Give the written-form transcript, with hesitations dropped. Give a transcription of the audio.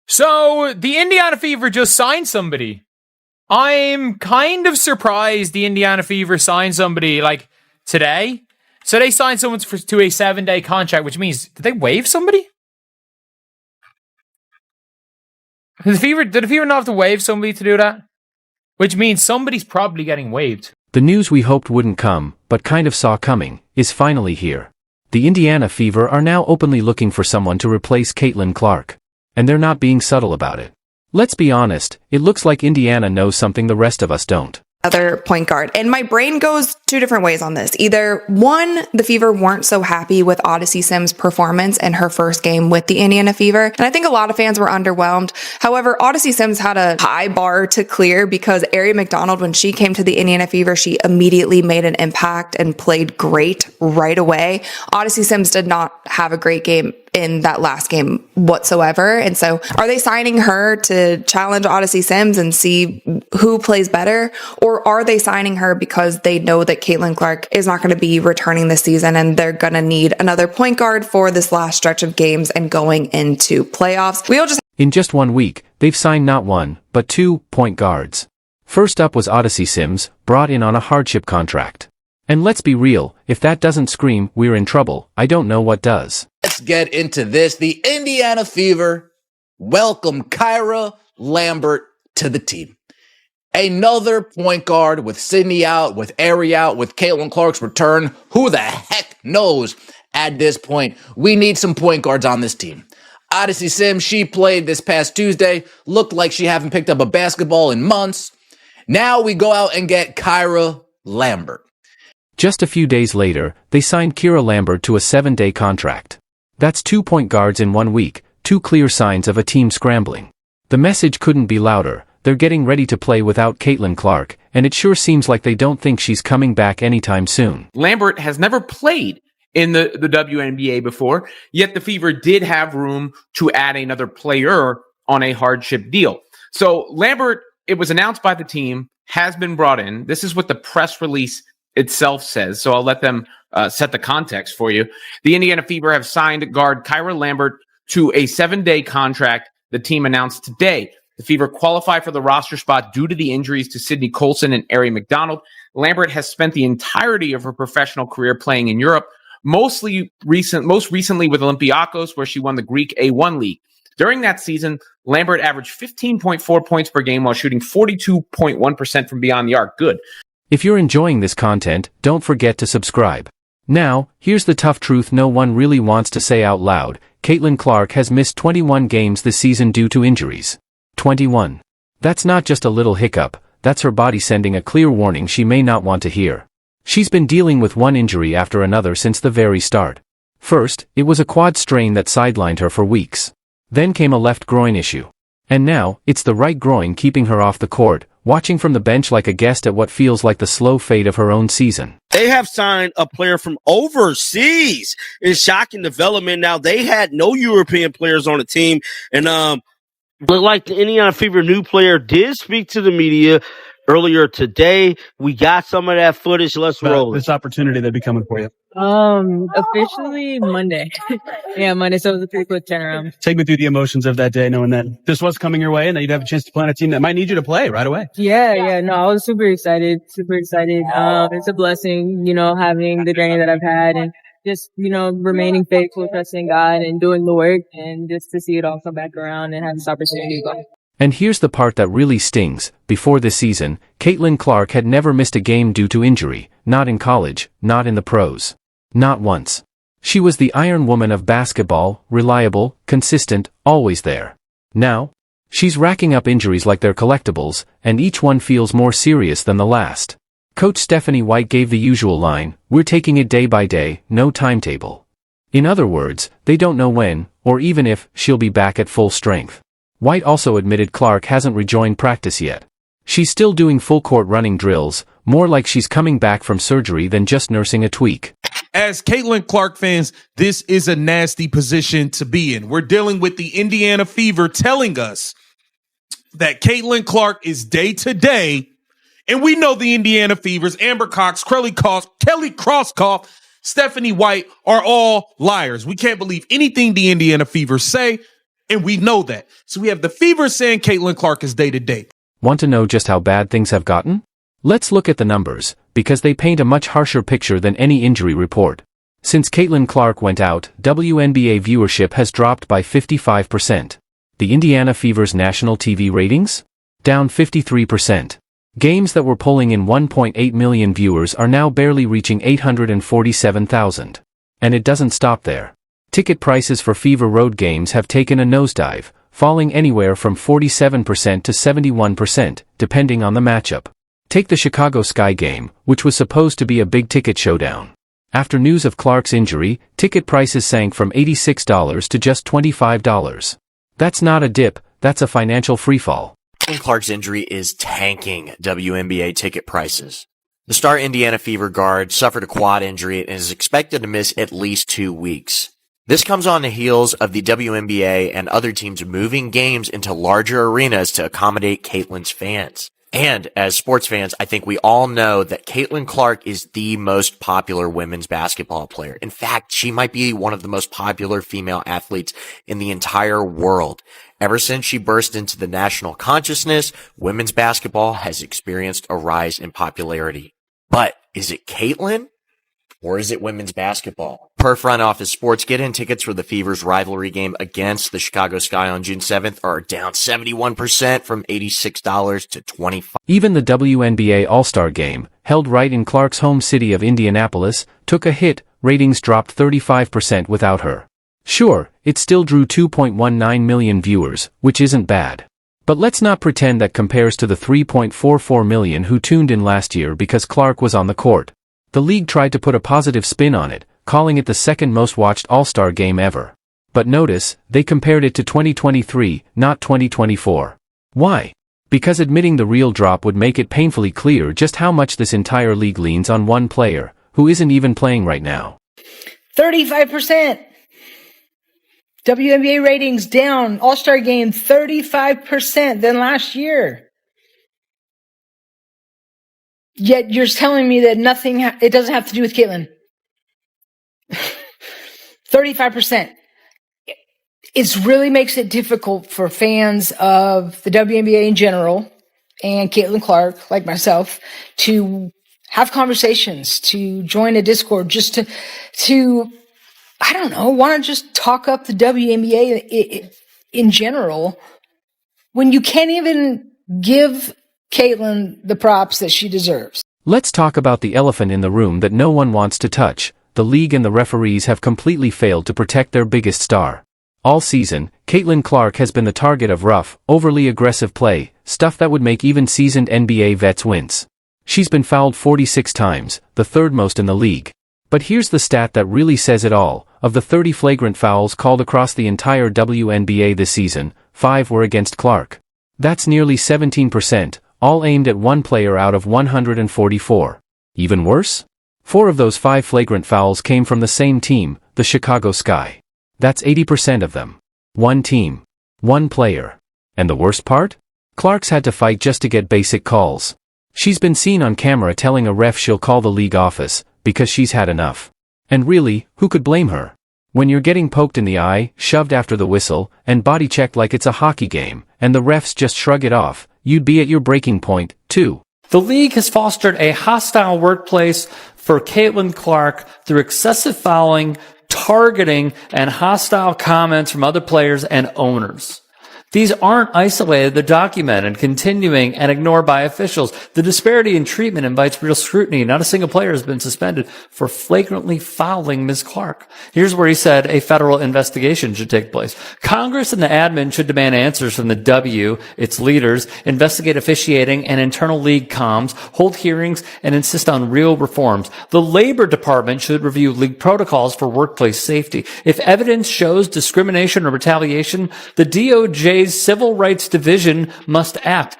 So, the Indiana Fever just signed somebody. I'm kind of surprised the Indiana Fever signed somebody, like, today. So, they signed someone to a 7-day contract, which means, did they waive somebody? Did the Fever not have to waive somebody to do that? Which means somebody's probably getting waived. The news we hoped wouldn't come, but kind of saw coming, is finally here. The Indiana Fever are now openly looking for someone to replace Caitlin Clark. And they're not being subtle about it. Let's be honest, it looks like Indiana knows something the rest of us don't. Other point guard. And my brain goes two different ways on this. Either one, the Fever weren't so happy with Odyssey Sims' performance in her first game with the Indiana Fever. And I think a lot of fans were underwhelmed. However, Odyssey Sims had a high bar to clear because Ari McDonald, when she came to the Indiana Fever, she immediately made an impact and played great right away. Odyssey Sims did not have a great game in that last game whatsoever. And so are they signing her to challenge Odyssey Sims and see who plays better? Or are they signing her because they know that Caitlin Clark is not going to be returning this season and they're going to need another point guard for this last stretch of games and going into playoffs? In just 1 week, they've signed not one, but 2 point guards. First up was Odyssey Sims, brought in on a hardship contract. And let's be real, if that doesn't scream we're in trouble, I don't know what does. Let's get into this. The Indiana Fever welcome Kyra Lambert to the team. Another point guard with Sydney out, with Ari out, with Caitlin Clark's return. Who the heck knows at this point? We need some point guards on this team. Odyssey Sims, she played this past Tuesday. Looked like she haven't picked up a basketball in months. Now we go out and get Kyra Lambert. Just a few days later, they signed Kyra Lambert to a 7-day contract. That's 2 point guards in 1 week, 2 clear signs of a team scrambling. The message couldn't be louder. They're getting ready to play without Caitlin Clark, and it sure seems like they don't think she's coming back anytime soon. Lambert has never played in the WNBA before, yet the Fever did have room to add another player on a hardship deal. So Lambert, it was announced by the team, has been brought in. This is what the press release itself says, so I'll let them set the context for you. The Indiana Fever have signed guard Kyra Lambert to a 7-day contract the team announced today. The Fever qualify for the roster spot due to the injuries to Sydney Colson and Ari McDonald. Lambert has spent the entirety of her professional career playing in Europe, most recently with Olympiacos, where she won the Greek A1 League. During that season, Lambert averaged 15.4 points per game while shooting 42.1% from beyond the arc. Good. If you're enjoying this content, don't forget to subscribe. Now, here's the tough truth no one really wants to say out loud. Caitlin Clark has missed 21 games this season due to injuries. 21. That's not just a little hiccup, that's her body sending a clear warning she may not want to hear. She's been dealing with one injury after another since the very start. First, it was a quad strain that sidelined her for weeks. Then came a left groin issue. And now, it's the right groin keeping her off the court, watching from the bench like a guest at what feels like the slow fate of her own season. They have signed a player from overseas. It's shocking development. Now, they had no European players on the team. And looked like the Indiana Fever new player did speak to the media earlier today. We got some of that footage. Let's roll this opportunity that'd be coming for you. Officially Monday. Yeah, Monday. So it was a pretty quick turnaround. Take me through the emotions of that day, knowing that this was coming your way and that you'd have a chance to play on a team that might need you to play right away. Yeah. No, I was super excited. It's a blessing, having the journey that I've had and just, remaining faithful, trusting God and doing the work and just to see it all come back around and have this opportunity to go. And here's the part that really stings. Before this season, Caitlin Clark had never missed a game due to injury, not in college, not in the pros. Not once. She was the Iron Woman of basketball, reliable, consistent, always there. Now, she's racking up injuries like they're collectibles, and each one feels more serious than the last. Coach Stephanie White gave the usual line, "We're taking it day by day, no timetable." In other words, they don't know when, or even if, she'll be back at full strength. White also admitted Clark hasn't rejoined practice yet. She's still doing full-court running drills, more like she's coming back from surgery than just nursing a tweak. As Caitlin Clark fans, this is a nasty position to be in. We're dealing with the Indiana Fever telling us that Caitlin Clark is day-to-day, and we know the Indiana Fevers, Amber Cox, Kelly Krauskopf, Stephanie White are all liars. We can't believe anything the Indiana Fever say. And we know that. So we have the Fever saying Caitlin Clark is day to day. Want to know just how bad things have gotten? Let's look at the numbers, because they paint a much harsher picture than any injury report. Since Caitlin Clark went out, WNBA viewership has dropped by 55%. The Indiana Fever's national TV ratings? Down 53%. Games that were pulling in 1.8 million viewers are now barely reaching 847,000. And it doesn't stop there. Ticket prices for Fever road games have taken a nosedive, falling anywhere from 47% to 71%, depending on the matchup. Take the Chicago Sky game, which was supposed to be a big-ticket showdown. After news of Clark's injury, ticket prices sank from $86 to just $25. That's not a dip, that's a financial freefall. Clark's injury is tanking WNBA ticket prices. The star Indiana Fever guard suffered a quad injury and is expected to miss at least 2 weeks. This comes on the heels of the WNBA and other teams moving games into larger arenas to accommodate Caitlin's fans. And as sports fans, I think we all know that Caitlin Clark is the most popular women's basketball player. In fact, she might be one of the most popular female athletes in the entire world. Ever since she burst into the national consciousness, women's basketball has experienced a rise in popularity. But is it Caitlin? Or is it women's basketball? Per Front Office Sports, get-in tickets for the Fever's rivalry game against the Chicago Sky on June 7th are down 71% from $86 to $25. Even the WNBA All-Star Game, held right in Clark's home city of Indianapolis, took a hit. Ratings dropped 35% without her. Sure, it still drew 2.19 million viewers, which isn't bad. But let's not pretend that compares to the 3.44 million who tuned in last year because Clark was on the court. The league tried to put a positive spin on it, calling it the second most watched All-Star game ever. But notice, they compared it to 2023, not 2024. Why? Because admitting the real drop would make it painfully clear just how much this entire league leans on one player, who isn't even playing right now. 35%. WNBA ratings down, All-Star game 35% than last year. Yet you're telling me that it doesn't have to do with Caitlin. 35%. It really makes it difficult for fans of the WNBA in general and Caitlin Clark, like myself, to have conversations, to join a Discord, just to I don't know, want to just talk up the WNBA in general when you can't even give Caitlin the props that she deserves. Let's talk about the elephant in the room that no one wants to touch. The league and the referees have completely failed to protect their biggest star. All season, Caitlin Clark has been the target of rough, overly aggressive play, stuff that would make even seasoned NBA vets wince. She's been fouled 46 times, the third most in the league. But here's the stat that really says it all. Of the 30 flagrant fouls called across the entire WNBA this season, 5 were against Clark. That's nearly 17%, all aimed at one player out of 144. Even worse? 4 of those 5 flagrant fouls came from the same team, the Chicago Sky. That's 80% of them. One team. One player. And the worst part? Clark's had to fight just to get basic calls. She's been seen on camera telling a ref she'll call the league office, because she's had enough. And really, who could blame her? When you're getting poked in the eye, shoved after the whistle, and body checked like it's a hockey game, and the refs just shrug it off, you'd be at your breaking point, too. The league has fostered a hostile workplace for Caitlin Clark through excessive fouling, targeting, and hostile comments from other players and owners. These aren't isolated, they're documented, continuing, and ignored by officials. The disparity in treatment invites real scrutiny. Not a single player has been suspended for flagrantly fouling Ms. Clark. Here's where he said a federal investigation should take place. Congress and the admin should demand answers from the W, its leaders, investigate officiating and internal league comms, hold hearings, and insist on real reforms. The Labor Department should review league protocols for workplace safety. If evidence shows discrimination or retaliation, the DOJ's Civil Rights Division must act.